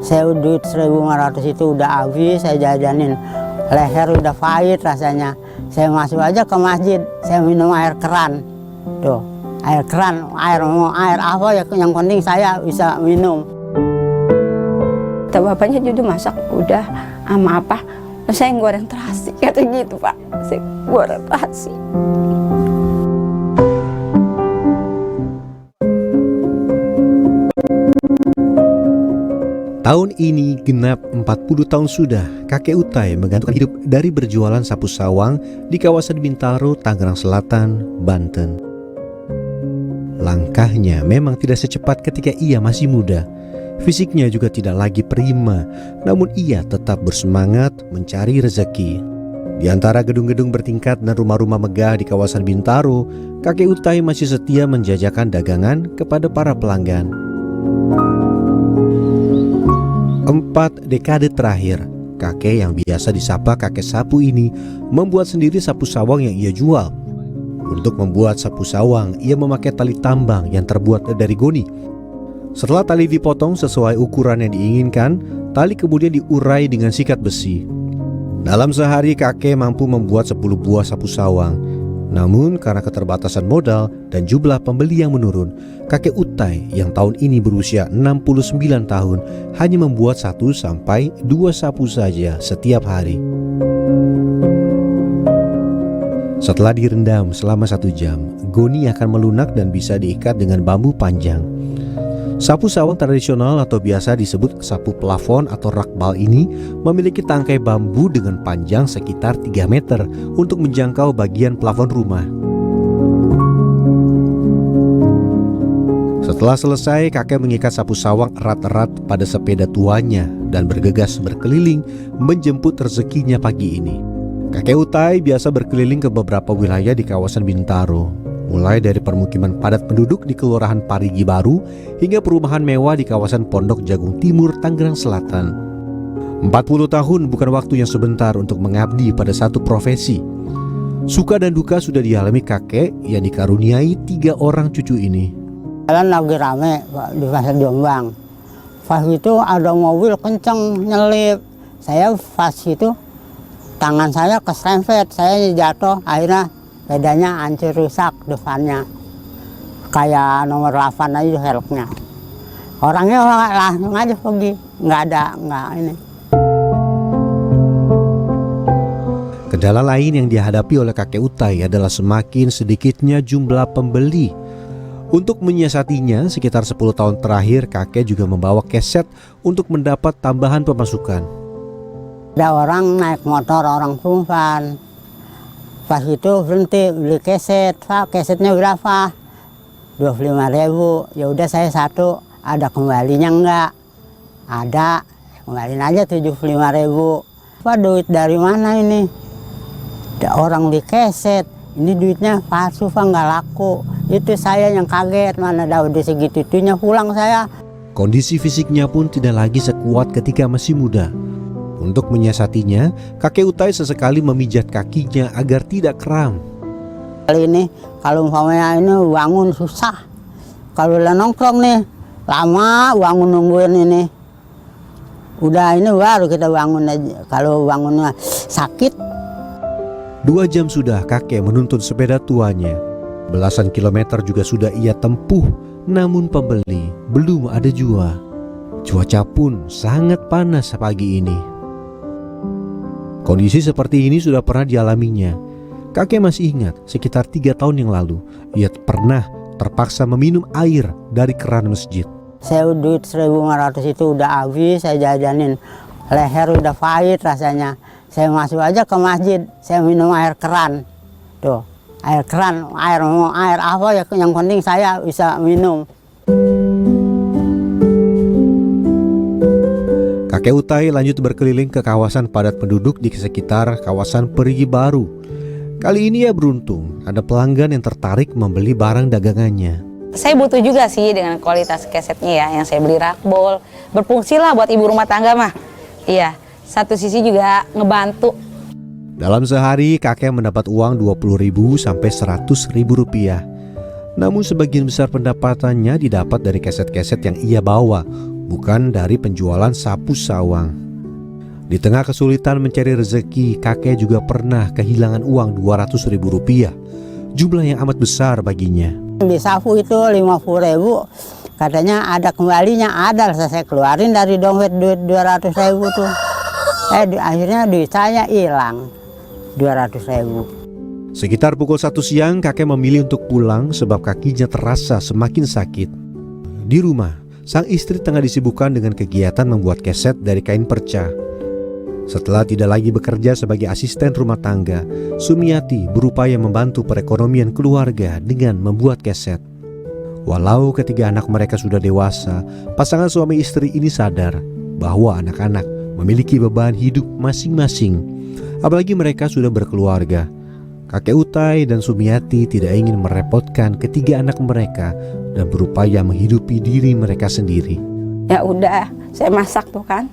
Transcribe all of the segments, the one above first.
Saya duit 1.500 itu udah habis, saya jajanin. Leher udah pahit rasanya. Saya masuk aja ke masjid, saya minum air keran. Tuh, air keran, air apa ya, yang penting saya bisa minum. Bapaknya juga masak udah sama apa, saya goreng terasi, kata gitu Pak. Saya goreng terasi. Tahun ini genap 40 tahun sudah kakek Utai menggantungkan hidup dari berjualan sapu sawang di kawasan Bintaro, Tangerang Selatan, Banten. Langkahnya memang tidak secepat ketika ia masih muda. Fisiknya juga tidak lagi prima, namun ia tetap bersemangat mencari rezeki. Di antara gedung-gedung bertingkat dan rumah-rumah megah di kawasan Bintaro, kakek Utai masih setia menjajakan dagangan kepada para pelanggan. 4 dekade terakhir, kakek yang biasa disapa kakek sapu ini membuat sendiri sapu sawang yang ia jual. Untuk membuat sapu sawang, ia memakai tali tambang yang terbuat dari goni. Setelah tali dipotong sesuai ukuran yang diinginkan, tali kemudian diurai dengan sikat besi. Dalam sehari kakek mampu membuat 10 buah sapu sawang. Namun karena keterbatasan modal dan jumlah pembeli yang menurun, kakek Utai yang tahun ini berusia 69 tahun hanya membuat 1 sampai 2 sapu saja setiap hari. Setelah direndam selama 1 jam, goni akan melunak dan bisa diikat dengan bambu panjang. Sapu sawang tradisional atau biasa disebut sapu plafon atau rakbal ini memiliki tangkai bambu dengan panjang sekitar 3 meter untuk menjangkau bagian plafon rumah. Setelah selesai, kakek mengikat sapu sawang erat-erat pada sepeda tuanya dan bergegas berkeliling menjemput rezekinya pagi ini. Kakek Utai biasa berkeliling ke beberapa wilayah di kawasan Bintaro, mulai dari permukiman padat penduduk di Kelurahan Parigi Baru hingga perumahan mewah di kawasan Pondok Jagung Timur, Tangerang Selatan. 40 tahun bukan waktu yang sebentar untuk mengabdi pada satu profesi. Suka dan duka sudah dialami kakek yang dikaruniai 3 orang cucu ini. Jalan lagi rame Pak, di Pasar Jombang. Pas itu ada mobil kenceng nyelip. Saya pas itu tangan saya keserempet, saya jatuh, akhirnya bedanya hancur rusak depannya. Kayak nomor 8 aja helmnya. Orangnya langsung aja pergi, nggak ini. Kendala lain yang dihadapi oleh kakek Utai adalah semakin sedikitnya jumlah pembeli. Untuk menyiasatinya, sekitar 10 tahun terakhir kakek juga membawa keset untuk mendapat tambahan pemasukan. Ada orang naik motor, orang perempuan. Pas itu berhenti beli keset, Pak, kesetnya berapa? 25.000. Ya udah saya 1, ada kembalinya enggak? Ada, kembaliin aja 75.000. Pak, duit dari mana ini? Ada orang beli keset, ini duitnya palsu Pak, nggak laku. Itu saya yang kaget, mana ada udah segitu-itunya pulang saya. Kondisi fisiknya pun tidak lagi sekuat ketika masih muda. Untuk menyiasatinya, kakek Utai sesekali memijat kakinya agar tidak kram. Kali ini kalau umpamanya ini bangun susah. Kalau udah nongkrong nih lama bangun nungguin ini. Udah ini baru kita bangun aja. Kalau bangunnya sakit. 2 jam sudah kakek menuntun sepeda tuanya. Belasan kilometer juga sudah ia tempuh, namun pembeli belum ada jua. Cuaca pun sangat panas pagi ini. Kondisi seperti ini sudah pernah dialaminya. Kakek masih ingat sekitar 3 tahun yang lalu, ia pernah terpaksa meminum air dari keran masjid. Saya duit 1.500 itu udah habis, saya jajanin. Leher udah pahit rasanya. Saya masuk aja ke masjid, saya minum air keran. Tuh, air keran, air apa ya, yang penting saya bisa minum. Kakek Utai lanjut berkeliling ke kawasan padat penduduk di sekitar kawasan Parigi Baru. Kali ini ia beruntung, ada pelanggan yang tertarik membeli barang dagangannya. Saya butuh juga sih dengan kualitas kesetnya ya, yang saya beli rakbol. Berfungsi lah buat ibu rumah tangga mah. Iya, satu sisi juga ngebantu. Dalam sehari kakek mendapat uang 20.000 sampai 100.000 rupiah. Namun sebagian besar pendapatannya didapat dari keset-keset yang ia bawa, bukan dari penjualan sapu sawang. Di tengah kesulitan mencari rezeki, kakek juga pernah kehilangan uang Rp200.000, jumlah yang amat besar baginya. Di sapu itu 50.000, katanya ada kembalinya, ada saya keluarin dari dompet duit 200.000 tuh. Akhirnya duit saya hilang 200.000. Sekitar pukul 1 siang, kakek memilih untuk pulang sebab kakinya terasa semakin sakit. Di rumah, sang istri tengah disibukkan dengan kegiatan membuat keset dari kain perca. Setelah tidak lagi bekerja sebagai asisten rumah tangga, Sumiati berupaya membantu perekonomian keluarga dengan membuat keset. Walau ketiga anak mereka sudah dewasa, pasangan suami istri ini sadar bahwa anak-anak memiliki beban hidup masing-masing. Apalagi mereka sudah berkeluarga. Kakek Utai dan Sumiati tidak ingin merepotkan ketiga anak mereka dan berupaya menghidupi diri mereka sendiri. Ya udah, saya masak tuh kan.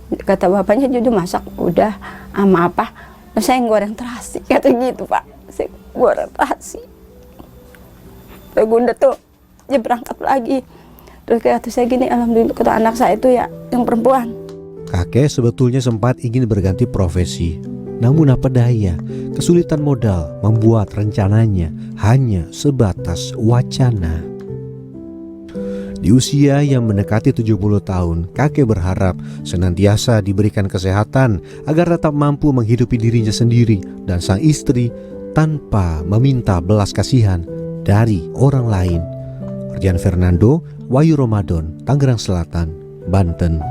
Kata bapaknya, Judu masak udah sama apa? Terus saya goreng terasi, kata gitu Pak. Saya goreng terasi. Terus udah tuh, dia berangkat lagi. Terus kata saya gini, alhamdulillah kata anak saya itu ya yang perempuan. Kakek sebetulnya sempat ingin berganti profesi. Namun apa daya, kesulitan modal membuat rencananya hanya sebatas wacana. Di usia yang mendekati 70 tahun, kakek berharap senantiasa diberikan kesehatan agar tetap mampu menghidupi dirinya sendiri dan sang istri tanpa meminta belas kasihan dari orang lain. Ardian Fernando, Wahyu Ramadan, Tangerang Selatan, Banten.